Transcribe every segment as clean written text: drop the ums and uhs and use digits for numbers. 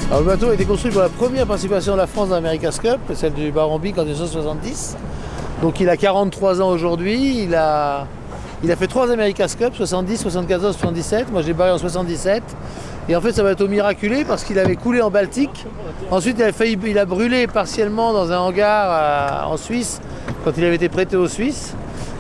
Alors, le bateau a été construit pour la première participation de la France dans l'America's Cup, celle du Baron Bic en 1970. Donc il a 43 ans aujourd'hui, il a fait 3 America's Cup, 70, 74, 77. Moi j'ai barré en 77. Et en fait c'est un bateau miraculé parce qu'il avait coulé en Baltique. Ensuite il a brûlé partiellement dans un hangar en Suisse quand il avait été prêté aux Suisses.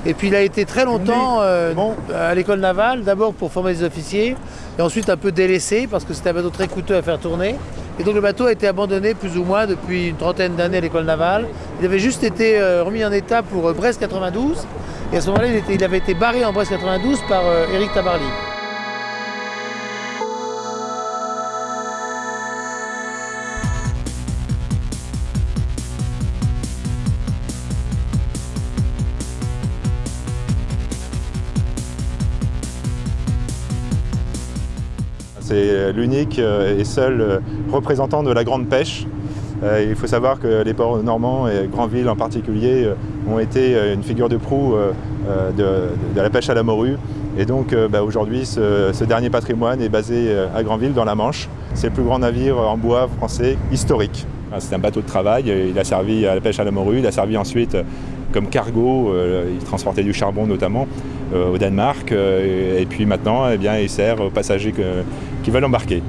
Et puis il a été très longtemps à l'école navale, d'abord pour former des officiers, et ensuite un peu délaissé parce que c'était un bateau très coûteux à faire tourner. Et donc le bateau a été abandonné plus ou moins depuis une trentaine d'années à l'école navale. Il avait juste été remis en état pour Brest 92. Et à ce moment-là, il avait été barré en Brest 92 par Éric Tabarly. C'est l'unique et seul représentant de la grande pêche. Il faut savoir que les ports normands et Granville en particulier ont été une figure de proue de la pêche à la morue. Et donc aujourd'hui, ce dernier patrimoine est basé à Granville dans la Manche. C'est le plus grand navire en bois français historique. C'est un bateau de travail, il a servi à la pêche à la morue, il a servi ensuite comme cargo, il transportait du charbon notamment au Danemark. Et puis maintenant, il sert aux passagers qui veulent embarquer.